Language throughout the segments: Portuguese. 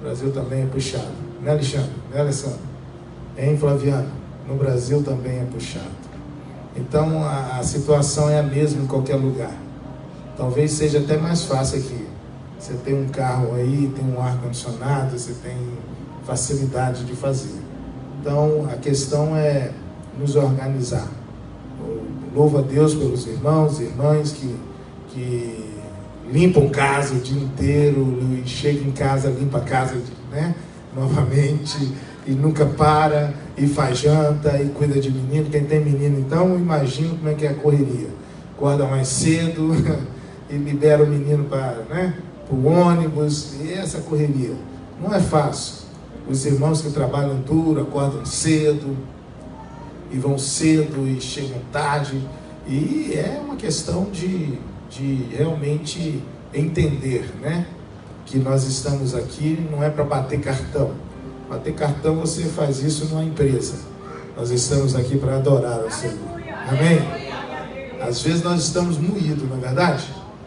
Brasil também é puxado. Né, Alexandre? Né, Alessandro? Hein, Flaviano? No Brasil também é puxado. Então, a situação é a mesma em qualquer lugar. Talvez seja até mais fácil aqui. Você tem um carro aí, tem um ar-condicionado, você tem facilidade de fazer. Então, a questão é nos organizar. Louvo a Deus pelos irmãos e irmãs que limpam casa o dia inteiro e chegam em casa, limpa a casa, né, novamente, e nunca para, e faz janta, e cuida de menino. Quem tem menino, então, imagina como é que é a correria. Acorda mais cedo e libera o menino para, né, o ônibus, e essa correria. Não é fácil. Os irmãos que trabalham duro, acordam cedo, e vão cedo e chegam tarde, e é uma questão de realmente entender, né, que nós estamos aqui não é para bater cartão. Bater cartão você faz isso numa empresa. Nós estamos aqui para adorar ao Senhor. Amém? Às vezes nós estamos moídos, não é verdade?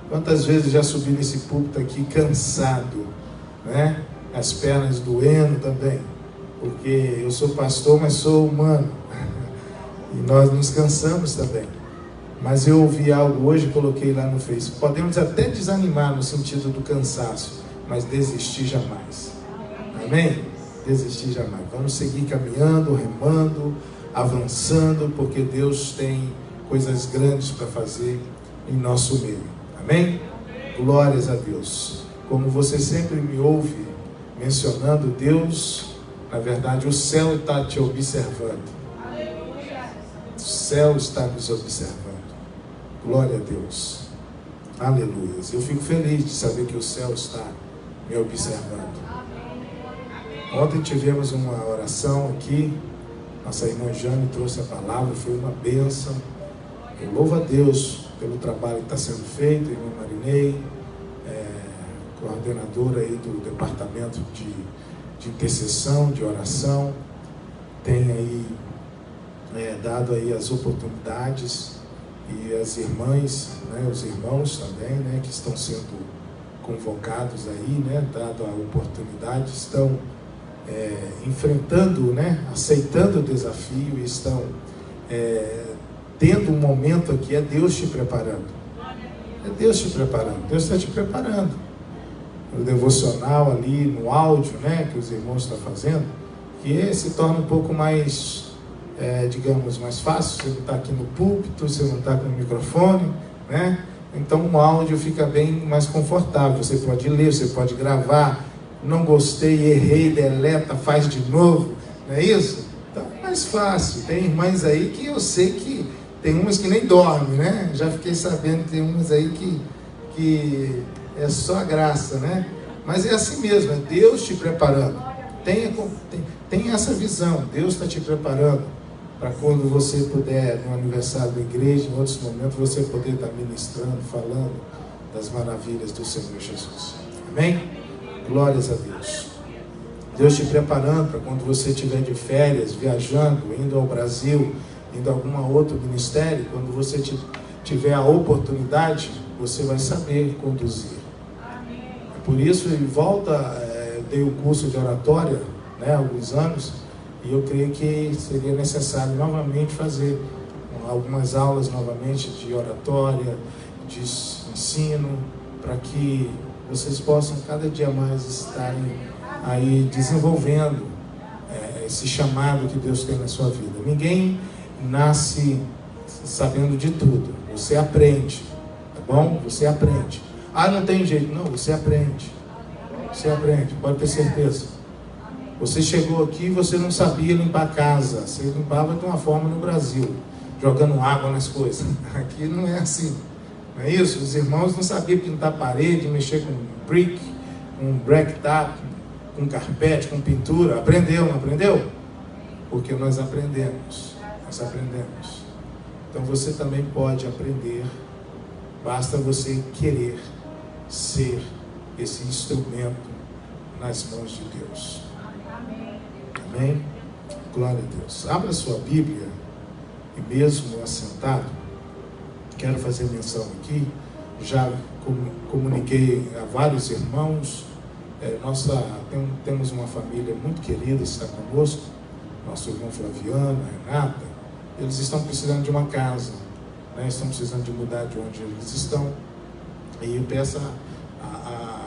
Quantas vezes já subi nesse púlpito aqui cansado, né? As pernas doendo também, porque eu sou pastor, mas sou humano. E nós nos cansamos também. Mas eu ouvi algo hoje, coloquei lá no Facebook. Podemos até desanimar no sentido do cansaço, mas desistir jamais. Amém? Desistir jamais. Vamos seguir caminhando, remando, avançando, porque Deus tem coisas grandes para fazer em nosso meio. Amém? Glórias a Deus. Como você sempre me ouve mencionando, Deus, na verdade, o céu está te observando. O céu está nos observando. Glória a Deus. Aleluia. Eu fico feliz de saber que o céu está me observando. Ontem tivemos uma oração aqui. Nossa irmã Jane trouxe a palavra, foi uma bênção. Eu louvo a Deus pelo trabalho que está sendo feito. Irmã Marinei, coordenadora aí do departamento de intercessão, de oração, tem aí dado aí as oportunidades, e as irmãs, né, os irmãos também, né, que estão sendo convocados aí, né, dado a oportunidade, estão enfrentando, né, aceitando o desafio, e estão tendo um momento aqui. É Deus te preparando. É Deus te preparando. Deus está te preparando. No devocional ali, no áudio, né, que os irmãos estão fazendo, que se torna um pouco mais, digamos, mais fácil. Você não está aqui no púlpito, você não está com o microfone, né? Então o áudio fica bem mais confortável. Você pode ler, você pode gravar. Não gostei, errei, deleta, faz de novo, não é isso? Então é mais fácil. Tem irmãs aí que eu sei que tem umas que nem dormem, né? Já fiquei sabendo que tem umas aí que é só a graça, né? Mas é assim mesmo, é Deus te preparando. Tenha essa visão, Deus está te preparando para quando você puder, no aniversário da igreja, em outros momentos, você poder estar ministrando, falando das maravilhas do Senhor Jesus. Amém? Glórias a Deus. Deus te preparando para quando você estiver de férias, viajando, indo ao Brasil, indo a algum outro ministério, quando você tiver a oportunidade, você vai saber conduzir. Por isso, eu dei o curso de oratória, né, há alguns anos, e eu creio que seria necessário novamente fazer algumas aulas novamente de oratória, de ensino, para que vocês possam cada dia mais estarem aí desenvolvendo esse chamado que Deus tem na sua vida. Ninguém nasce sabendo de tudo. Você aprende, tá bom? Você aprende. Ah, não tem jeito. Não, você aprende. Você aprende, pode ter certeza. Você chegou aqui e você não sabia limpar a casa. Você limpava de uma forma no Brasil, jogando água nas coisas. Aqui não é assim. Não é isso? Os irmãos não sabiam pintar parede, mexer com brick, com blacktop, com carpete, com pintura. Aprendeu, não aprendeu? Porque nós aprendemos. Nós aprendemos. Então você também pode aprender. Basta você querer ser esse instrumento nas mãos de Deus. Amém? Glória a Deus. Abra sua Bíblia, e mesmo assentado, quero fazer menção aqui. Já comuniquei a vários irmãos Temos uma família muito querida que está conosco, nosso irmão Flaviano, a Renata. Eles estão precisando de uma casa, né? Estão precisando de mudar de onde eles estão. E eu peço a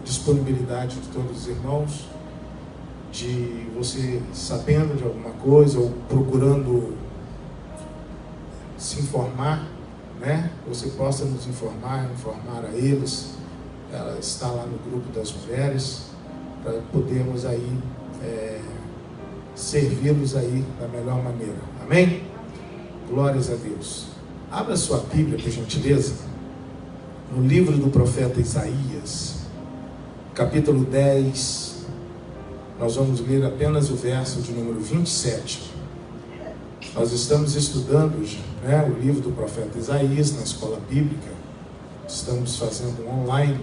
disponibilidade de todos os irmãos, de você sabendo de alguma coisa ou procurando se informar, né? Você possa nos informar a eles. Ela está lá no grupo das mulheres, para podermos aí servi-los aí da melhor maneira. Amém? Glórias a Deus. Abra sua Bíblia, por gentileza, no livro do profeta Isaías, capítulo 10. Nós vamos ler apenas o verso de número 27. Nós estamos estudando, né, o livro do profeta Isaías na escola bíblica. Estamos fazendo online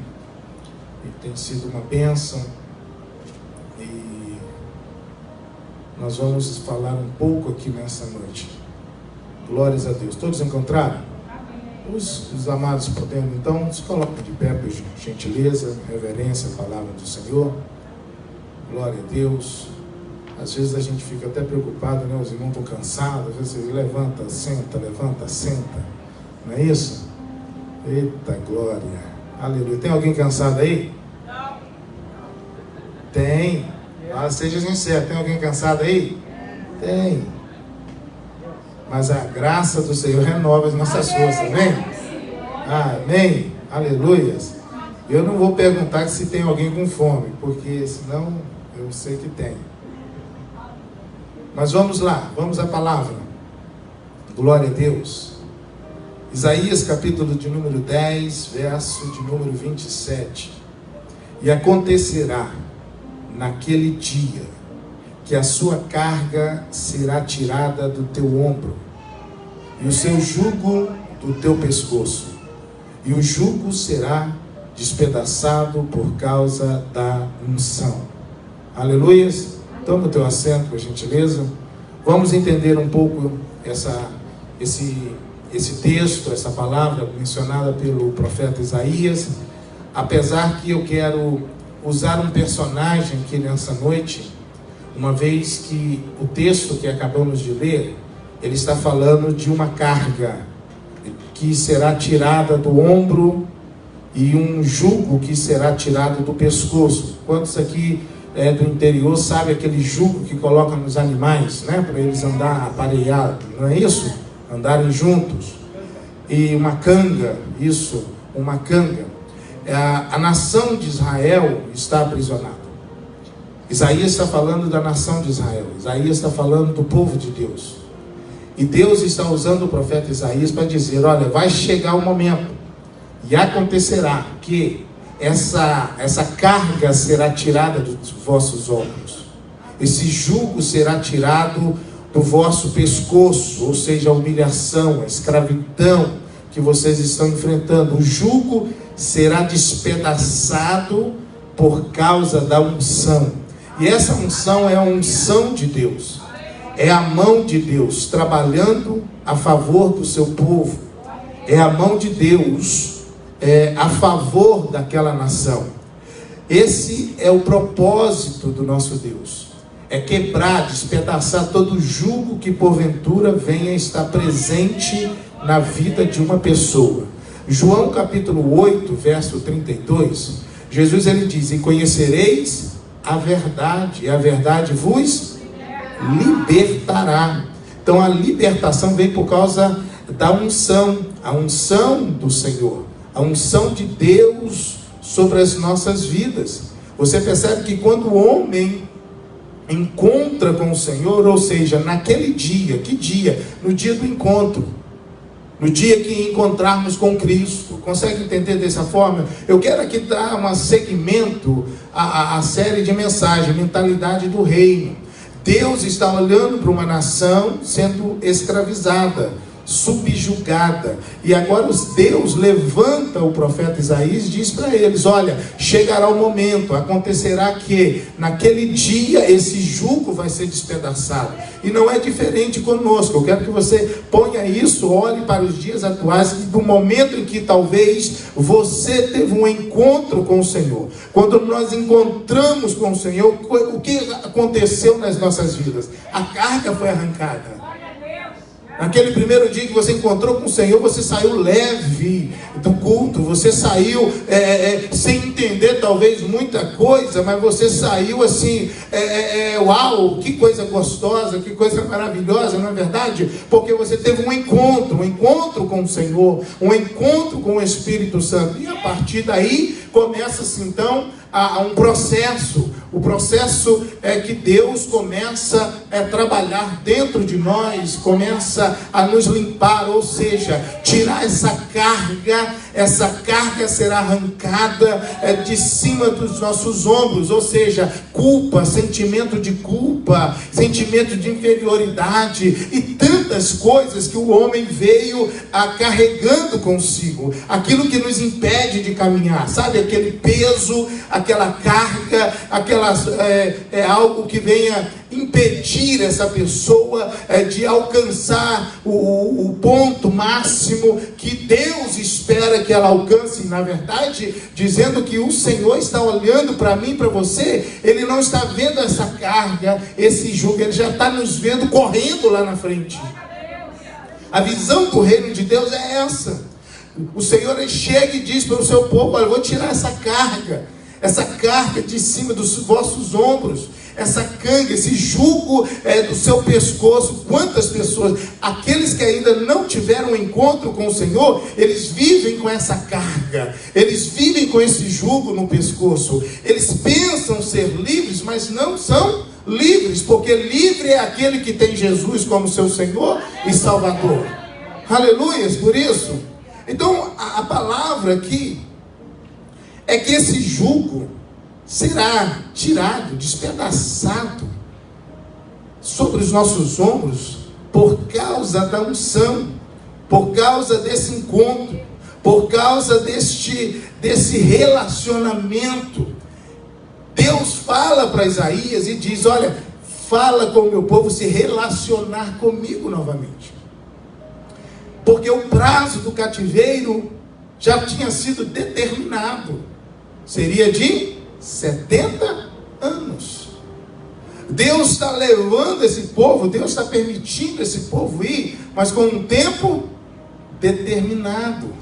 e tem sido uma bênção. E nós vamos falar um pouco aqui nessa noite. Glórias a Deus. Todos encontraram? Os amados podendo, então, se coloquem de pé, por gentileza, reverência à palavra do Senhor. Glória a Deus. Às vezes a gente fica até preocupado, né? Os irmãos estão cansados, às vezes você levanta, senta. Não é isso? Eita glória. Aleluia. Tem alguém cansado aí? Não. Tem. Ah, seja sincero, tem alguém cansado aí? Tem. Mas a graça do Senhor renova as nossas forças, amém? Amém. Aleluia. Eu não vou perguntar se tem alguém com fome, porque senão eu sei que tem. Mas vamos lá, vamos à palavra. Glória a Deus. Isaías capítulo de número 10, verso de número 27. E acontecerá naquele dia que a sua carga será tirada do teu ombro, e o seu jugo do teu pescoço, e o jugo será despedaçado por causa da unção. Aleluia. Toma o teu assento, por gentileza. Vamos entender um pouco esse texto, essa palavra mencionada pelo profeta Isaías. Apesar que eu quero usar um personagem aqui nessa noite, uma vez que o texto que acabamos de ler, ele está falando de uma carga que será tirada do ombro e um jugo que será tirado do pescoço. Quantos aqui do interior sabe aquele jugo que coloca nos animais, né, para eles andar aparelhados, não é isso? Andarem juntos. E uma canga, isso, uma canga. A nação de Israel está aprisionada. Isaías está falando da nação de Israel. Isaías está falando do povo de Deus. E Deus está usando o profeta Isaías para dizer, olha, vai chegar o momento, e acontecerá que essa carga será tirada dos vossos ombros. Esse jugo será tirado do vosso pescoço, ou seja, a humilhação, a escravidão que vocês estão enfrentando. O jugo será despedaçado por causa da unção. E essa unção é a unção de Deus. É a mão de Deus trabalhando a favor do seu povo. É a mão de Deus a favor daquela nação. Esse é o propósito do nosso Deus. É quebrar, despedaçar todo jugo que porventura venha estar presente na vida de uma pessoa. João capítulo 8, verso 32, Jesus ele diz, e conhecereis a verdade, e a verdade vos libertará. Então a libertação vem por causa da unção, a unção do Senhor, a unção de Deus sobre as nossas vidas. Você percebe que quando o homem encontra com o Senhor, ou seja, naquele dia, que dia? No dia do encontro, no dia que encontrarmos com Cristo. Consegue entender dessa forma? Eu quero aqui dar um segmento à série de mensagens, mentalidade do reino. Deus está olhando para uma nação sendo escravizada, subjugada. E agora Deus levanta o profeta Isaías e diz para eles: olha, chegará o momento, acontecerá que naquele dia esse jugo vai ser despedaçado. E não é diferente conosco. Eu quero que você ponha isso, olhe para os dias atuais, do momento em que talvez você teve um encontro com o Senhor. Quando nós encontramos com o Senhor, o que aconteceu nas nossas vidas? A carga foi arrancada. Naquele primeiro dia que você encontrou com o Senhor, você saiu leve do culto, você saiu sem entender talvez muita coisa, mas você saiu assim, uau, que coisa gostosa, que coisa maravilhosa, não é verdade? Porque você teve um encontro com o Senhor, um encontro com o Espírito Santo, e a partir daí começa-se então um processo. O processo é que Deus começa a trabalhar dentro de nós, começa a nos limpar, ou seja, tirar essa carga será arrancada de cima dos nossos ombros, ou seja, culpa, sentimento de culpa, sentimento de inferioridade e tantas coisas que o homem veio carregando consigo, aquilo que nos impede de caminhar, sabe, aquele peso, aquela carga, algo que venha impedir essa pessoa de alcançar o ponto máximo que Deus espera que ela alcance. Na verdade, dizendo que o Senhor está olhando para mim, para você, Ele não está vendo essa carga, esse jugo, Ele já está nos vendo correndo lá na frente. A visão do reino de Deus é essa. O Senhor, Ele chega e diz para o seu povo: olha, eu vou tirar essa carga de cima dos vossos ombros, essa canga, esse jugo do seu pescoço. Quantas pessoas, aqueles que ainda não tiveram um encontro com o Senhor, eles vivem com essa carga, eles vivem com esse jugo no pescoço, eles pensam ser livres, mas não são livres, porque livre é aquele que tem Jesus como seu Senhor e Salvador. Aleluias por isso. Então a palavra aqui é que esse jugo será tirado, despedaçado sobre os nossos ombros por causa da unção, por causa desse encontro, por causa desse relacionamento. Deus fala para Isaías e diz: olha, fala com o meu povo se relacionar comigo novamente, porque o prazo do cativeiro já tinha sido determinado, seria de 70 anos. Deus está levando esse povo, Deus está permitindo esse povo ir, mas com um tempo determinado.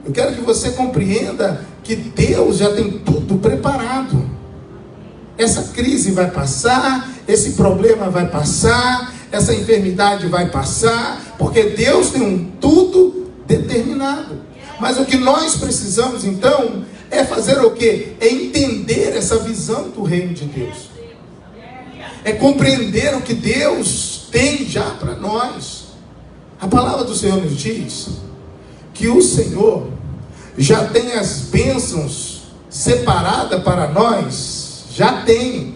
Eu quero que você compreenda que Deus já tem tudo preparado. Essa crise vai passar, esse problema vai passar, essa enfermidade vai passar, porque Deus tem tudo determinado. Mas o que nós precisamos então é fazer o quê? É entender essa visão do reino de Deus, é compreender o que Deus tem já para nós. A palavra do Senhor nos diz que o Senhor já tem as bênçãos separadas para nós, já tem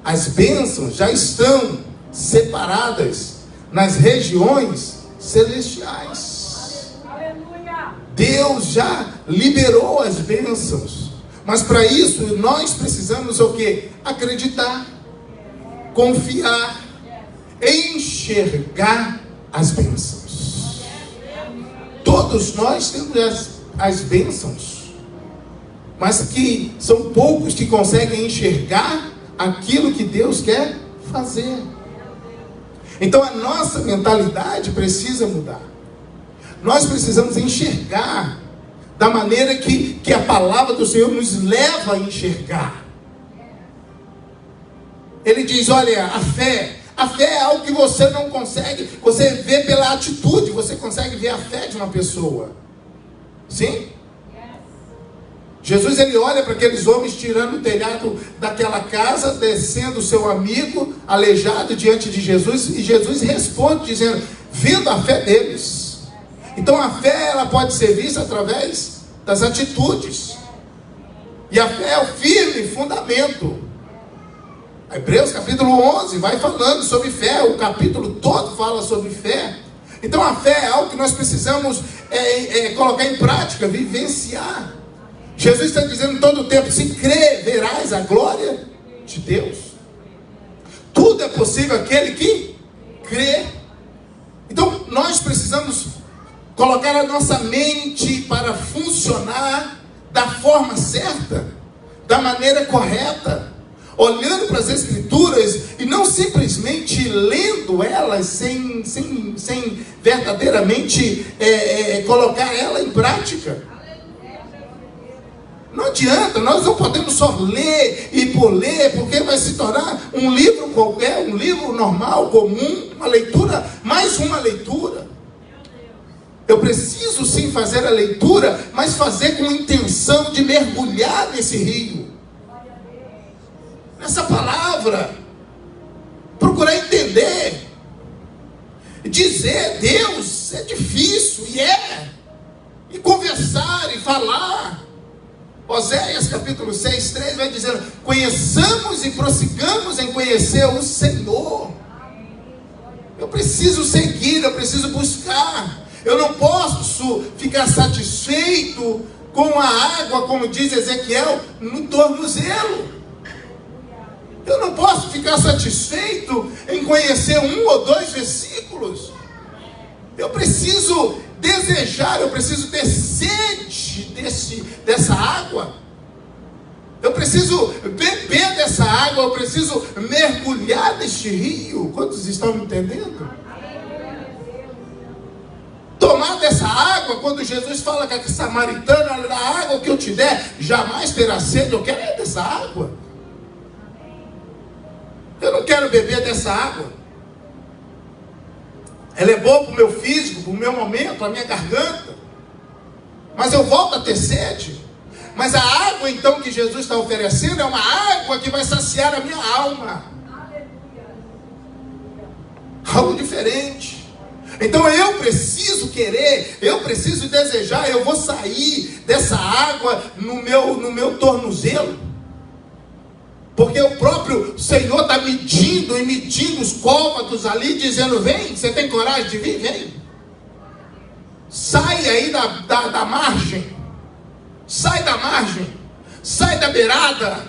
as bênçãos, já estão separadas nas regiões celestiais. Deus já liberou as bênçãos, mas para isso nós precisamos o quê? Acreditar, confiar, enxergar as bênçãos. Todos nós temos as bênçãos, mas que são poucos que conseguem enxergar aquilo que Deus quer fazer. Então a nossa mentalidade precisa mudar. Nós precisamos enxergar da maneira que a palavra do Senhor nos leva a enxergar. Ele diz: olha, a fé é algo que você não consegue, você vê pela atitude, você consegue ver a fé de uma pessoa. Sim? Jesus, ele olha para aqueles homens tirando o telhado daquela casa, descendo o seu amigo aleijado diante de Jesus, e Jesus responde dizendo, vendo a fé deles. Então a fé, ela pode ser vista através das atitudes, e a fé é o firme fundamento. Hebreus capítulo 11 vai falando sobre fé, o capítulo todo fala sobre fé. Então a fé é algo que nós precisamos colocar em prática, vivenciar. Jesus está dizendo todo o tempo: se crer, verás a glória de Deus. Tudo é possível aquele que crê. Então nós precisamos colocar a nossa mente para funcionar da forma certa, da maneira correta, olhando para as Escrituras e não simplesmente lendo elas sem verdadeiramente colocar ela em prática. Não adianta, nós não podemos só ler e por ler, porque vai se tornar um livro qualquer, um livro normal, comum, uma leitura, mais uma leitura. Eu preciso sim fazer a leitura, mas fazer com intenção de mergulhar nesse rio, nessa palavra, procurar entender. Dizer Deus é difícil, e conversar e falar. Oséias capítulo 6, 3 vai dizendo: conheçamos e prossigamos em conhecer o Senhor. Eu preciso seguir, eu preciso buscar. Eu não posso ficar satisfeito com a água, como diz Ezequiel, no tornozelo. Eu não posso ficar satisfeito em conhecer 1 ou 2 versículos. Eu preciso desejar, eu preciso ter sede dessa água. Eu preciso beber dessa água, eu preciso mergulhar neste rio. Quantos estão me entendendo? Tomar dessa água, quando Jesus fala que a samaritana, da água que eu te der, jamais terá sede. Eu quero é dessa água. Eu não quero beber dessa água. Ela é boa para o meu físico, para o meu momento, para a minha garganta. Mas eu volto a ter sede. Mas a água então que Jesus está oferecendo é uma água que vai saciar a minha alma. Algo diferente. Então eu preciso querer, eu preciso desejar, eu vou sair dessa água no meu tornozelo. Porque o próprio Senhor está medindo e medindo os côvados ali, dizendo: vem, você tem coragem de vir? Vem. Sai aí da margem. Sai da margem. Sai da beirada.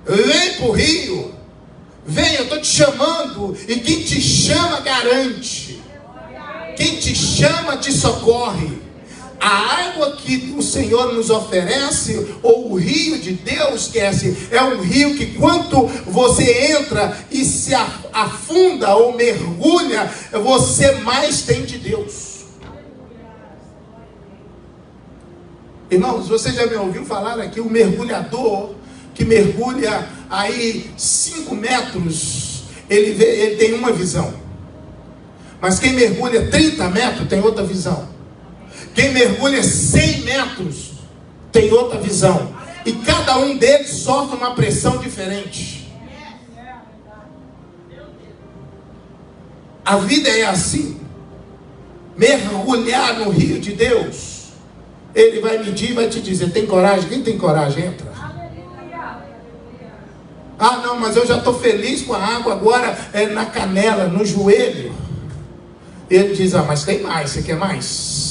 Vem para o rio. Vem, eu estou te chamando. E quem te chama garante. Quem te chama te socorre. A água que o Senhor nos oferece, ou o rio de Deus, é um rio que quando você entra e se afunda ou mergulha, você mais tem de Deus. Irmãos, você já me ouviu falar aqui, o mergulhador que mergulha aí 5 metros, ele tem uma visão. Mas quem mergulha 30 metros tem outra visão. Quem mergulha 100 metros tem outra visão. E cada um deles sofre uma pressão diferente. A vida é assim. Mergulhar no rio de Deus, Ele vai medir e vai te dizer: tem coragem? Quem tem coragem, entra. Ah não, mas eu já estou feliz com a água agora na canela, no joelho. Ele diz: ah, mas tem mais, você quer mais?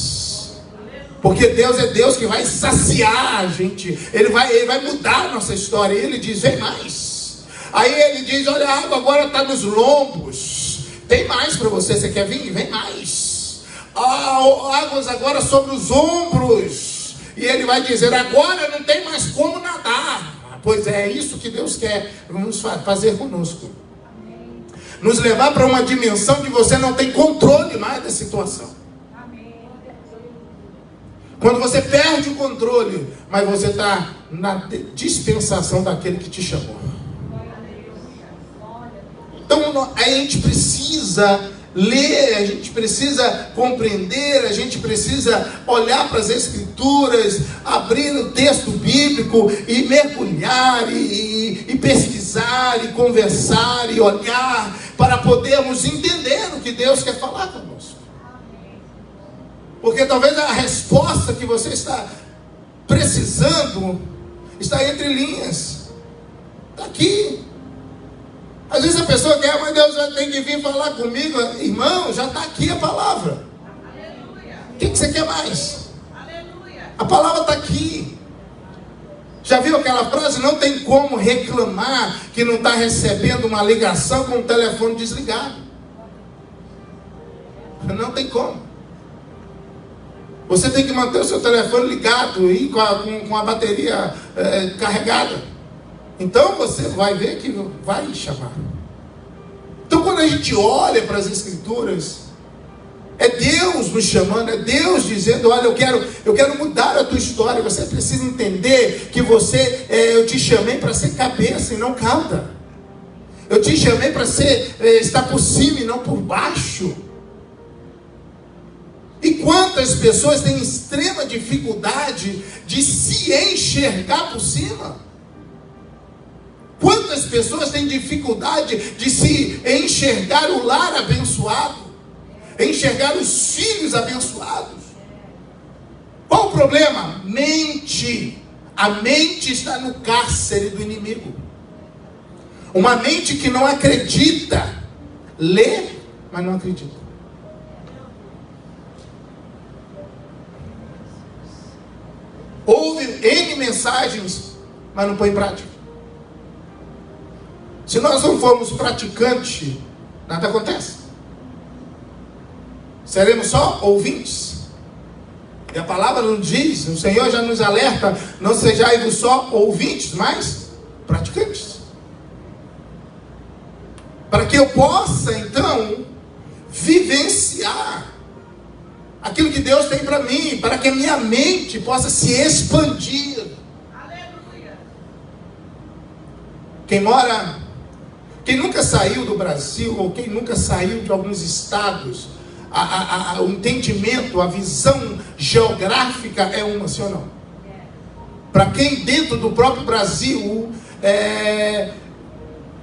Porque Deus é Deus que vai saciar a gente. Ele vai mudar a nossa história. E Ele diz: vem mais. Aí Ele diz: olha, a água agora está nos lombos. Tem mais para você, você quer vir? Vem mais. Águas agora sobre os ombros. E Ele vai dizer: agora não tem mais como nadar. Pois é isso que Deus quer fazer conosco. Nos levar para uma dimensão que você não tem controle mais da situação. Quando você perde o controle, mas você está na dispensação daquele que te chamou. Então a gente precisa ler, a gente precisa compreender, a gente precisa olhar para as Escrituras, abrir o texto bíblico e mergulhar e pesquisar e conversar e olhar para podermos entender o que Deus quer falar conosco. Porque talvez a resposta que você está precisando está entre linhas. Está aqui. Às vezes a pessoa quer: mas Deus já tem que vir falar comigo. Irmão, já está aqui a palavra. O que você quer mais? A palavra está aqui. Já viu aquela frase? Não tem como reclamar que não está recebendo uma ligação com o telefone desligado. Não tem como. Você tem que manter o seu telefone ligado e com a bateria carregada. Então você vai ver que vai chamar. Então quando a gente olha para as Escrituras, é Deus nos chamando, é Deus dizendo: olha, eu quero mudar a tua história. Você precisa entender que eu te chamei para ser cabeça e não cauda. Eu te chamei para estar por cima e não por baixo. E quantas pessoas têm extrema dificuldade de se enxergar por cima? Quantas pessoas têm dificuldade de se enxergar o lar abençoado, enxergar os filhos abençoados? Qual o problema? Mente. A mente está no cárcere do inimigo. Uma mente que não acredita, lê, mas não acredita. Ouve N mensagens, mas não põe em prática. Se nós não formos praticantes, nada acontece. Seremos só ouvintes. E a palavra nos diz, o Senhor já nos alerta: não sejais só ouvintes, mas praticantes. Para que eu possa, então, vivenciar aquilo que Deus tem para mim, para que a minha mente possa se expandir. Aleluia. Quem nunca saiu do Brasil, ou quem nunca saiu de alguns estados, o entendimento, a visão geográfica é uma, sim ou não? Para quem dentro do próprio Brasil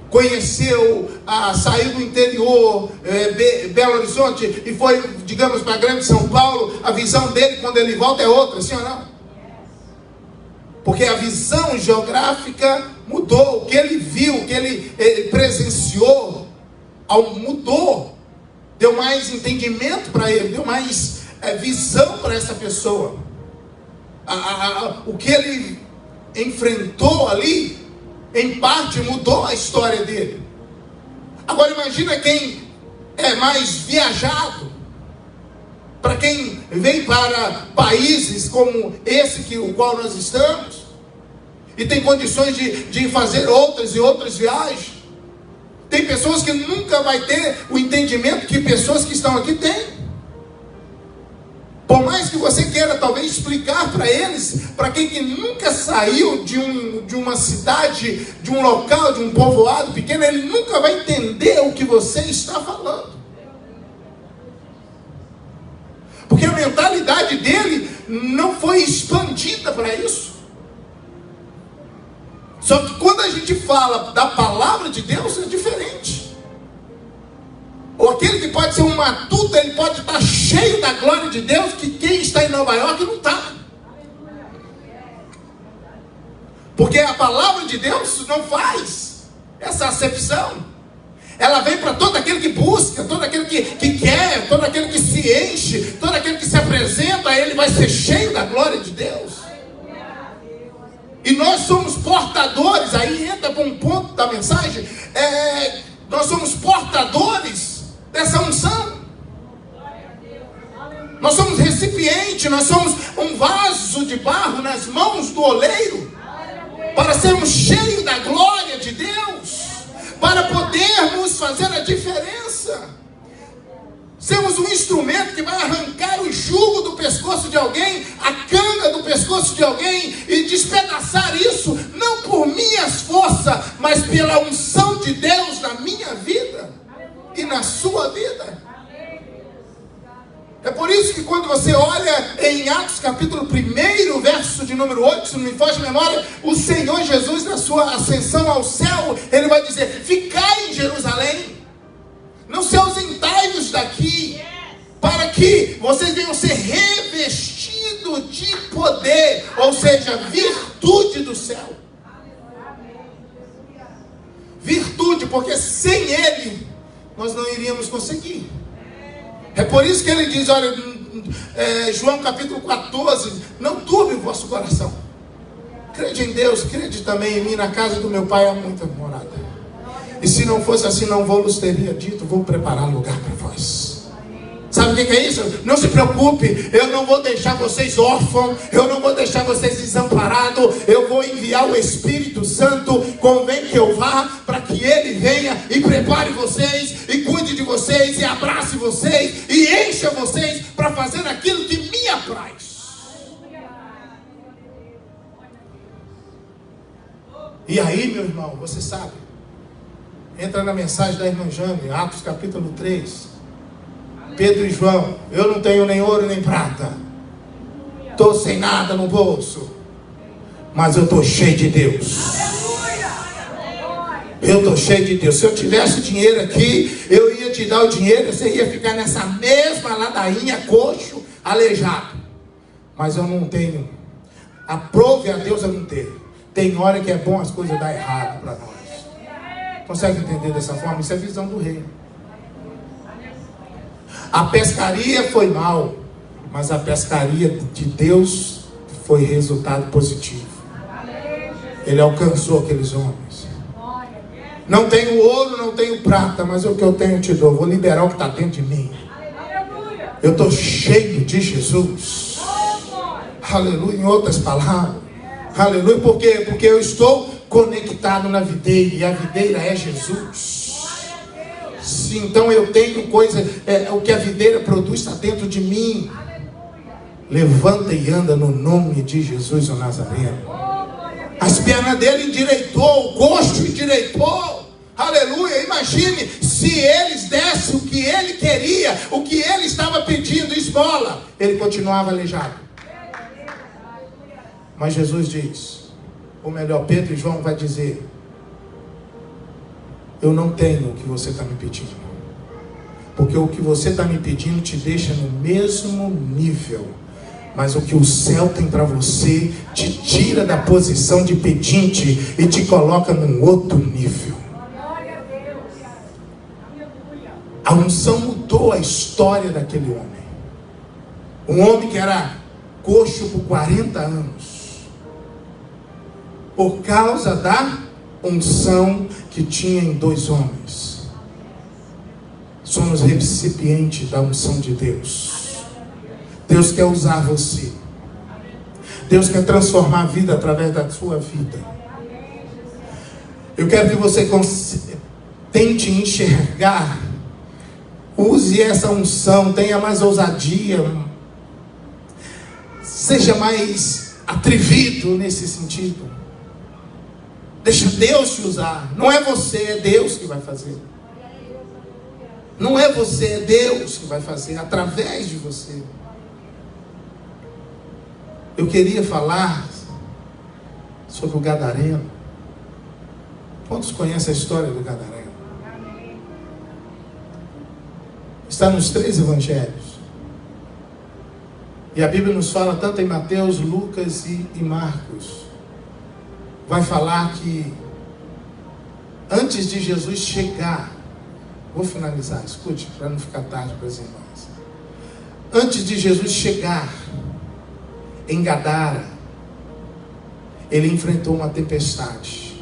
conheceu, saiu do interior, Belo Horizonte, e foi, digamos, para a grande São Paulo, a visão dele quando ele volta é outra, sim ou não? Porque a visão geográfica mudou, o que ele viu, o que ele presenciou, mudou, deu mais entendimento para ele, deu mais visão para essa pessoa. O que ele enfrentou ali, em parte mudou a história dele. Agora imagina quem é mais viajado. Para quem vem para países como esse o qual nós estamos, e tem condições de fazer outras e outras viagens. Tem pessoas que nunca vai ter o entendimento que pessoas que estão aqui têm. Por mais que você queira talvez explicar para eles, para quem que nunca saiu de uma cidade, de um local, de um povoado pequeno, ele nunca vai entender o que você está falando. Porque a mentalidade dele não foi expandida para isso. Só que quando a gente fala da palavra de Deus, é diferente. Ou aquele que pode ser um matuto, ele pode estar cheio da glória de Deus, que quem está em Nova York não está. Porque a palavra de Deus não faz essa acepção. Ela vem para todo aquele que busca, todo aquele que quer, todo aquele que se enche, todo aquele que se apresenta, ele vai ser cheio da glória de Deus. E nós somos portadores, aí entra para um ponto da mensagem, nós somos portadores dessa unção. Nós somos recipiente, nós somos um vaso de barro nas mãos do oleiro, para sermos cheios da glória de Deus, para podermos fazer a diferença. Sermos um instrumento que vai arrancar o jugo do pescoço de alguém, a canga do pescoço de alguém, e despedaçar isso, não por minhas forças, mas pela unção de Deus na minha vida e na sua vida. É por isso que quando você olha em Atos capítulo 1, verso de número 8, se não me foge a memória, o Senhor Jesus, na sua ascensão ao céu, ele vai dizer: ficai em Jerusalém, não se ausentai-vos daqui, para que vocês venham ser revestidos de poder, ou seja, virtude do céu. Virtude, porque sem ele nós não iríamos conseguir. É por isso que ele diz: olha, João capítulo 14, não turbe o vosso coração. Crede em Deus, crede também em mim. Na casa do meu pai há muita morada. E se não fosse assim, não vos teria dito, vou preparar lugar para vós. Sabe o que é isso? Não se preocupe, eu não vou deixar vocês órfãos, eu não vou deixar vocês desamparados, eu vou enviar o Espírito Santo, convém que eu vá, para que Ele venha e prepare vocês, e cuide de vocês, e abrace vocês, e encha vocês, para fazer aquilo que me apraz. E aí, meu irmão, você sabe, entra na mensagem da irmã Jane, Atos capítulo 3, Pedro e João: eu não tenho nem ouro nem prata, estou sem nada no bolso, mas eu estou cheio de Deus. Eu estou cheio de Deus. Se eu tivesse dinheiro aqui, eu ia te dar o dinheiro, você ia ficar nessa mesma ladainha, coxo, aleijado. Mas eu não tenho. Aprove a Deus eu não ter. Tem hora que é bom as coisas dar errado para nós. Consegue entender dessa forma? Isso é visão do reino. A pescaria foi mal, mas a pescaria de Deus foi resultado positivo. Ele alcançou aqueles homens. Não tenho ouro, não tenho prata, mas o que eu tenho eu te dou. Vou liberar o que está dentro de mim. Eu estou cheio de Jesus. Aleluia. Em outras palavras, aleluia. Por quê? Porque eu estou conectado na videira, e a videira é Jesus. Se então eu tenho coisa, o que a videira produz está dentro de mim. Levanta e anda no nome de Jesus o Nazareno. As pernas dele endireitou, o coxo endireitou. Aleluia. Imagine se eles dessem o que ele queria, o que ele estava pedindo, esmola, ele continuava aleijado. Mas Jesus diz, ou melhor, Pedro e João vai dizer: eu não tenho o que você está me pedindo, porque o que você está me pedindo te deixa no mesmo nível, mas o que o céu tem para você te tira da posição de pedinte e te coloca num outro nível. A unção mudou a história daquele homem. Um homem que era coxo por 40 anos, por causa da unção que tinha em 2 homens. Somos recipientes da unção de Deus. Deus quer usar você. Deus quer transformar a vida através da sua vida. Eu quero que você tente enxergar. Use essa unção. Tenha mais ousadia. Seja mais atrevido nesse sentido. Deixa Deus te usar. Não é você, é Deus que vai fazer. Não é você, é Deus que vai fazer através de você. Eu queria falar sobre o Gadareno. Quantos conhecem a história do Gadareno? Está nos 3 evangelhos. E a Bíblia nos fala tanto em Mateus, Lucas e Marcos. Vai falar que antes de Jesus chegar, vou finalizar, escute, para não ficar tarde para as irmãs. Antes de Jesus chegar em Gadara, ele enfrentou uma tempestade.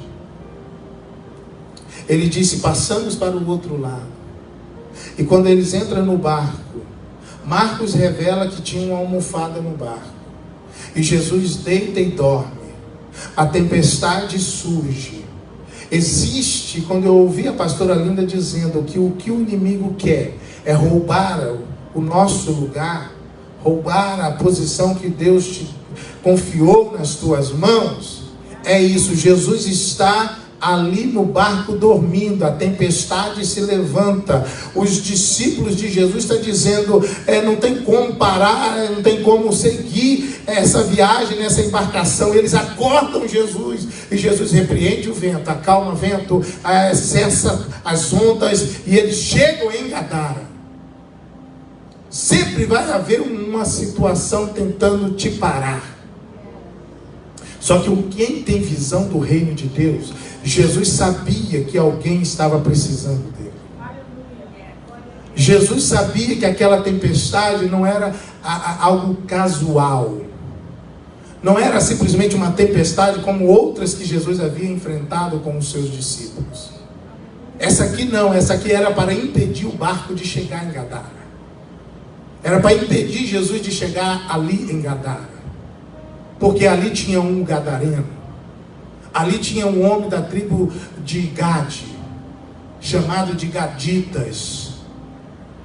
Ele disse: passamos para o outro lado. E quando eles entram no barco, Marcos revela que tinha uma almofada no barco. E Jesus deita e dorme. A tempestade surge. Existe, quando eu ouvi a pastora Linda dizendo que o inimigo quer é roubar o nosso lugar, roubar a posição que Deus te confiou nas tuas mãos. É isso. Jesus está ali no barco dormindo, a tempestade se levanta. Os discípulos de Jesus estão dizendo: não tem como parar, não tem como seguir essa viagem nessa embarcação. Eles acordam Jesus, e Jesus repreende o vento, acalma o vento, cessa as ondas, e eles chegam em Gadara. Sempre vai haver uma situação tentando te parar. Só que quem tem visão do reino de Deus, Jesus sabia que alguém estava precisando dele. Jesus sabia que aquela tempestade não era algo casual. Não era simplesmente uma tempestade como outras que Jesus havia enfrentado com os seus discípulos. Essa aqui não, essa aqui era para impedir o barco de chegar em Gadara. Era para impedir Jesus de chegar ali em Gadara. Porque ali tinha um gadareno. Ali tinha um homem da tribo de Gade, chamado de Gaditas,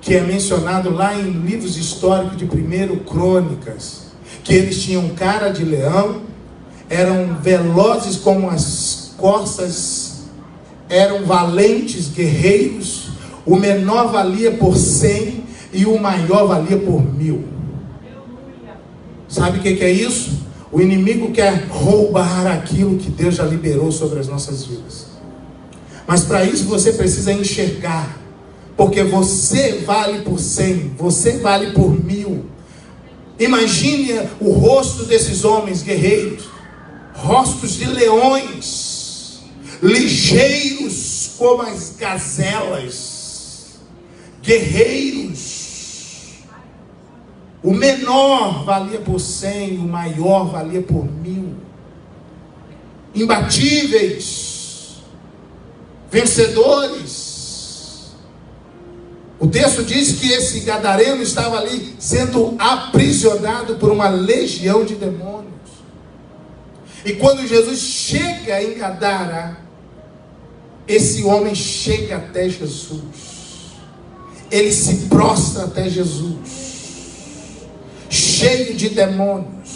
que é mencionado lá em livros históricos de 1 Crônicas, que eles tinham cara de leão, eram velozes como as corças, eram valentes guerreiros, o menor valia por 100 e o maior valia por 1000. Sabe o que é isso? O inimigo quer roubar aquilo que Deus já liberou sobre as nossas vidas. Mas para isso você precisa enxergar, porque você vale por 100, você vale por 1000. Imagine o rosto desses homens guerreiros, rostos de leões, ligeiros como as gazelas, guerreiros. O menor valia por 100, o maior valia por 1000. Imbatíveis, vencedores. O texto diz que esse gadareno estava ali sendo aprisionado por uma legião de demônios. E quando Jesus chega em Gadara, esse homem chega até Jesus. Ele se prostra até Jesus, cheio de demônios.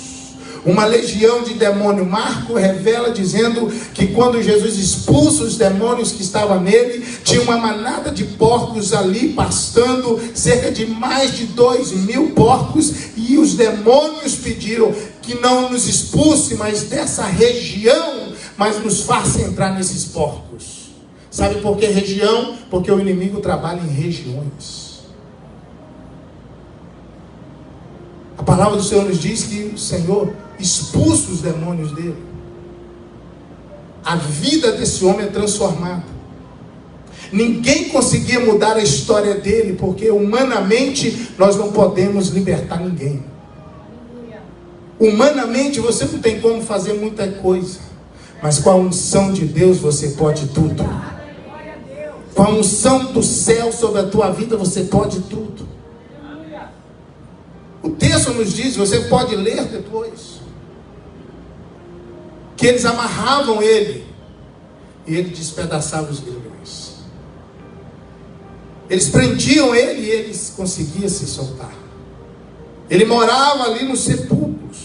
Uma legião de demônio. Marco revela dizendo que quando Jesus expulsa os demônios que estavam nele, tinha uma manada de porcos ali pastando, cerca de mais de 2000 porcos, e os demônios pediram que não nos expulse mais dessa região, mas nos faça entrar nesses porcos. Sabe por que região? Porque o inimigo trabalha em regiões. A palavra do Senhor nos diz que o Senhor expulsa os demônios dele. A vida desse homem é transformada. Ninguém conseguia mudar a história dele, porque humanamente nós não podemos libertar ninguém. Humanamente você não tem como fazer muita coisa, mas com a unção de Deus você pode tudo. Com a unção do céu sobre a tua vida você pode tudo. O texto nos diz, você pode ler depois, que eles amarravam ele e ele despedaçava os grilhões. Eles prendiam ele e ele conseguia se soltar. Ele morava ali nos sepulcros,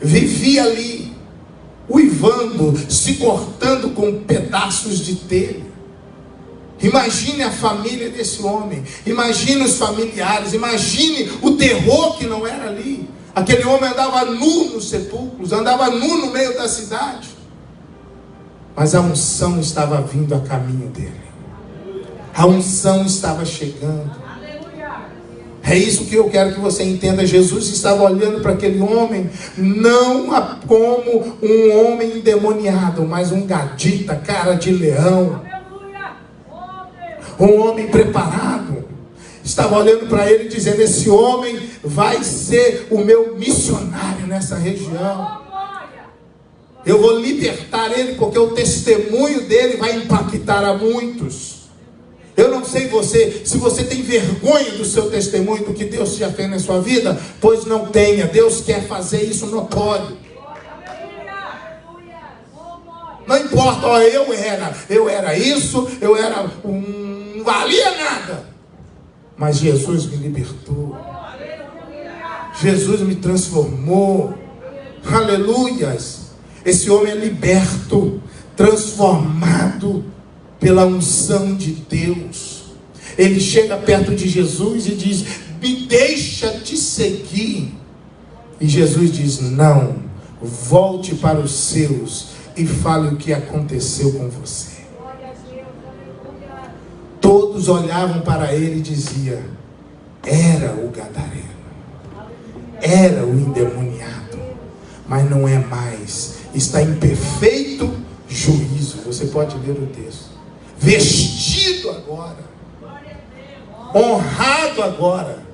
vivia ali, uivando, se cortando com pedaços de telha. Imagine a família desse homem, imagine os familiares, imagine o terror que não era ali. Aquele homem andava nu nos sepulcros, andava nu no meio da cidade, mas a unção estava vindo a caminho dele. A unção estava chegando. É isso que eu quero que você entenda. Jesus estava olhando para aquele homem, não como um homem endemoniado, mas um gadita, cara de leão. Um homem preparado. Estava olhando para ele dizendo, esse homem vai ser o meu missionário nessa região. Eu vou libertar ele, porque o testemunho dele vai impactar a muitos. Eu não sei se você tem vergonha do seu testemunho, do que Deus já fez na sua vida, pois não tenha. Deus quer fazer isso notório. Não importa, ó, eu era isso, eu era não valia nada, mas Jesus me libertou, Jesus me transformou. Aleluias. Esse homem é liberto, transformado pela unção de Deus. Ele chega perto de Jesus e diz, me deixa te seguir. E Jesus diz, não, volte para os seus e fale o que aconteceu com você. Todos olhavam para ele e diziam, era o gadareno, era o endemoniado, mas não é mais, está em perfeito juízo. Você pode ler o texto, vestido agora honrado agora.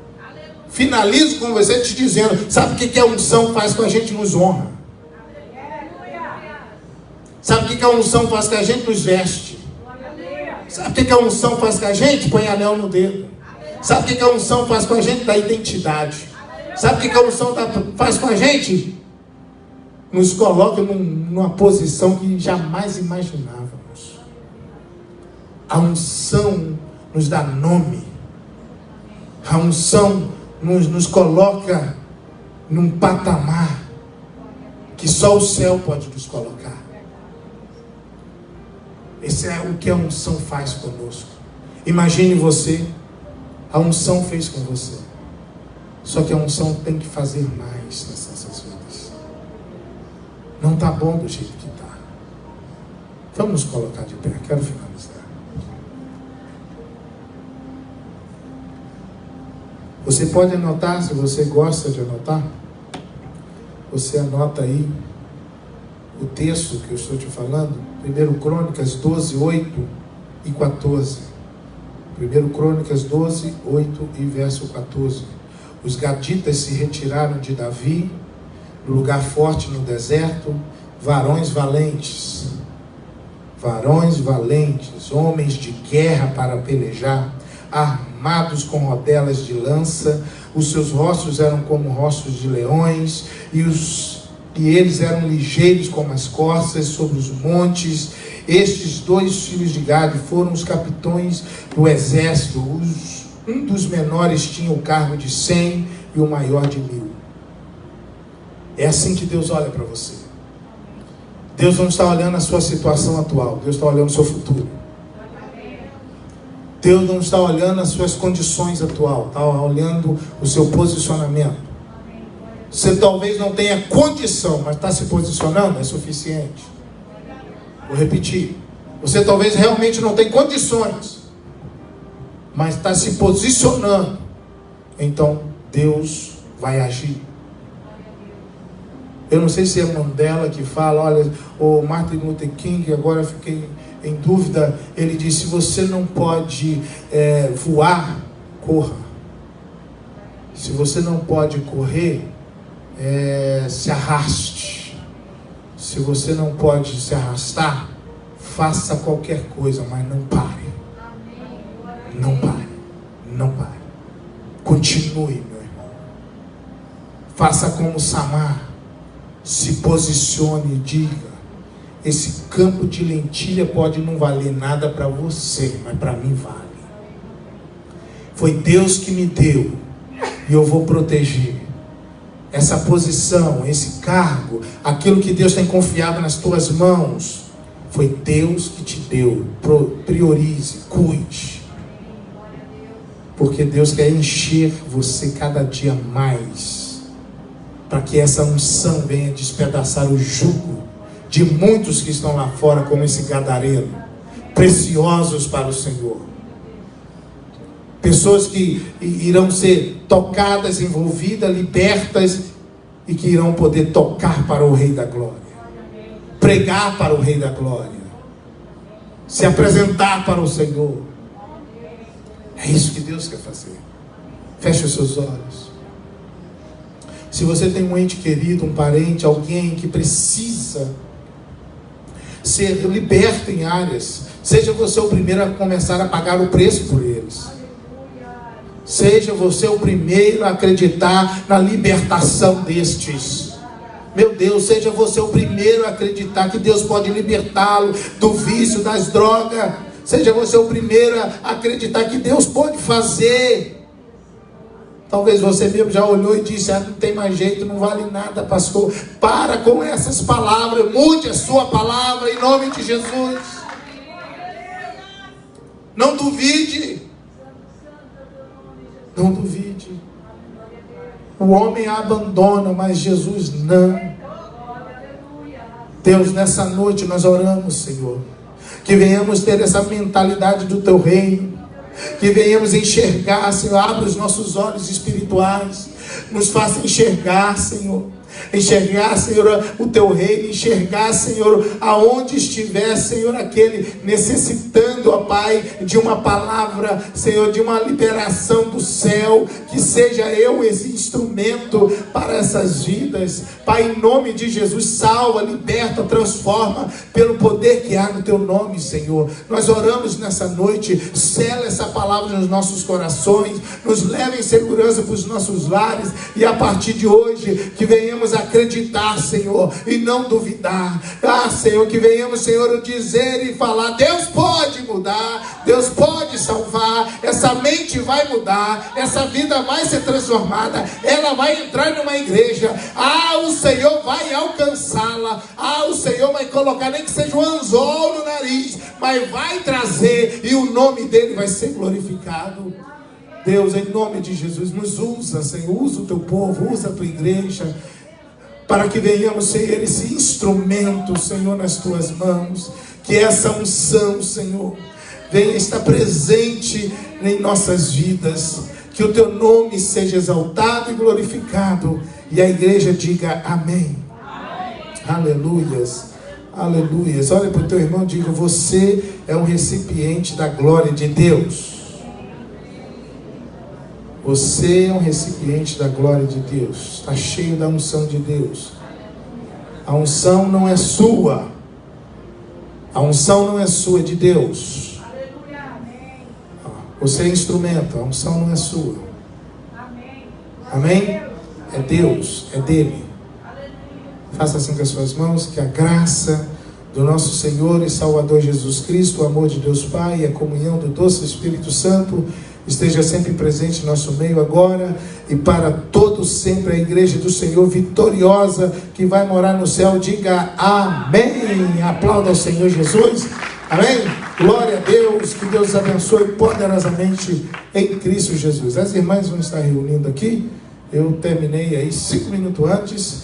Finalizo com você te dizendo, sabe o que a unção faz com a gente? Nos honra. Sabe o que a unção faz com a gente? Nos veste. Sabe o que a unção faz com a gente? Põe anel no dedo. Sabe o que a unção faz com a gente? Dá identidade. Sabe o que a unção faz com a gente? Nos coloca numa posição que jamais imaginávamos. A unção nos dá nome. A unção nos coloca num patamar que só o céu pode nos colocar. Esse é o que a unção faz conosco. Imagine você, a unção fez com você. Só que a unção tem que fazer mais nessas vidas. Não está bom do jeito que está. Vamos nos colocar de pé, quero finalizar. Você pode anotar, se você gosta de anotar, você anota aí o texto que eu estou te falando, 1 Crônicas 12, 8 e 14. 1 Crônicas 12, 8 e verso 14. Os gaditas se retiraram de Davi, no lugar forte no deserto, varões valentes, homens de guerra para pelejar, armados com rodelas de lança, os seus rostos eram como rostos de leões, e eles eram ligeiros como as corças sobre os montes. Estes 2 filhos de Gade foram os capitões do exército. Um dos menores tinha o cargo de 100 e o maior de 1000. É assim que Deus olha para você. Deus não está olhando a sua situação atual, Deus está olhando o seu futuro. Deus não está olhando as suas condições atuais, está olhando o seu posicionamento. Você talvez não tenha condição, mas está se posicionando, é suficiente. Vou repetir. Você talvez realmente não tenha condições, mas está se posicionando. Então, Deus vai agir. Eu não sei se é Mandela que fala, olha, o Martin Luther King, agora eu fiquei em dúvida, ele disse, se você não pode voar, corra. Se você não pode correr, se arraste. Se você não pode se arrastar, faça qualquer coisa, mas não pare. Não pare. Não pare. Continue, meu irmão. Faça como Samar. Se posicione e diga, esse campo de lentilha pode não valer nada para você, mas para mim vale. Foi Deus que me deu e eu vou proteger essa posição, esse cargo, aquilo que Deus tem confiado nas tuas mãos. Foi Deus que te deu. Priorize, cuide, porque Deus quer encher você cada dia mais, para que essa unção venha despedaçar o jugo de muitos que estão lá fora, como esse gadareno, preciosos para o Senhor. Pessoas que irão ser tocadas, envolvidas, libertas, e que irão poder tocar para o Rei da Glória, pregar para o Rei da Glória, se apresentar para o Senhor. É isso que Deus quer fazer. Feche os seus olhos. Se você tem um ente querido, um parente, alguém que precisa ser liberto em áreas, seja você o primeiro a começar a pagar o preço por eles. Seja você o primeiro a acreditar na libertação destes. Meu Deus, seja você o primeiro a acreditar que Deus pode libertá-lo do vício, das drogas. Seja você o primeiro a acreditar que Deus pode fazer. Talvez você mesmo já olhou e disse, não tem mais jeito, não vale nada, pastor. Para com essas palavras, mude a sua palavra em nome de Jesus. Não duvide. Não duvide. O homem a abandona, mas Jesus não. Deus, nessa noite nós oramos, Senhor, que venhamos ter essa mentalidade do teu reino, que venhamos enxergar, Senhor, abre os nossos olhos espirituais, nos faça enxergar, Senhor, enxergar, Senhor, o teu reino, enxergar, Senhor, aonde estiver, Senhor, aquele necessitando, ó Pai, de uma palavra, Senhor, de uma liberação do céu, que seja eu esse instrumento para essas vidas. Pai, em nome de Jesus, salva, liberta, transforma, pelo poder que há no teu nome, Senhor. Nós oramos nessa noite, sela essa palavra nos nossos corações, nos leva em segurança para os nossos lares, e a partir de hoje, que venhamos acreditar, Senhor, e não duvidar. Senhor, que venhamos, Senhor, dizer e falar: Deus pode mudar, Deus pode salvar, essa mente vai mudar, essa vida vai ser transformada, ela vai entrar numa igreja, o Senhor vai alcançá-la, o Senhor vai colocar, nem que seja um anzol no nariz, mas vai trazer, e o nome dele vai ser glorificado. Deus, em nome de Jesus, nos usa, Senhor, usa o teu povo, usa a tua igreja, para que venhamos ser esse instrumento, Senhor, nas tuas mãos, que essa unção, Senhor, venha estar presente em nossas vidas, que o teu nome seja exaltado e glorificado, e a igreja diga amém. Aleluias, aleluias. Olha para o teu irmão e diga: você é um recipiente da glória de Deus. Você é um recipiente da glória de Deus, está cheio da unção de Deus. A unção não é sua, a unção não é sua, é de Deus. Você é instrumento, a unção não é sua. Amém? É Deus, é dele. Faça assim com as suas mãos, que a graça do nosso Senhor e Salvador Jesus Cristo, o amor de Deus Pai e a comunhão do doce Espírito Santo esteja sempre presente em nosso meio agora e para todos sempre. A igreja do Senhor vitoriosa que vai morar no céu, diga amém. Aplauda ao Senhor Jesus. Amém? Glória a Deus, que Deus abençoe poderosamente em Cristo Jesus. As irmãs vão estar reunindo aqui. Eu terminei aí 5 minutos antes,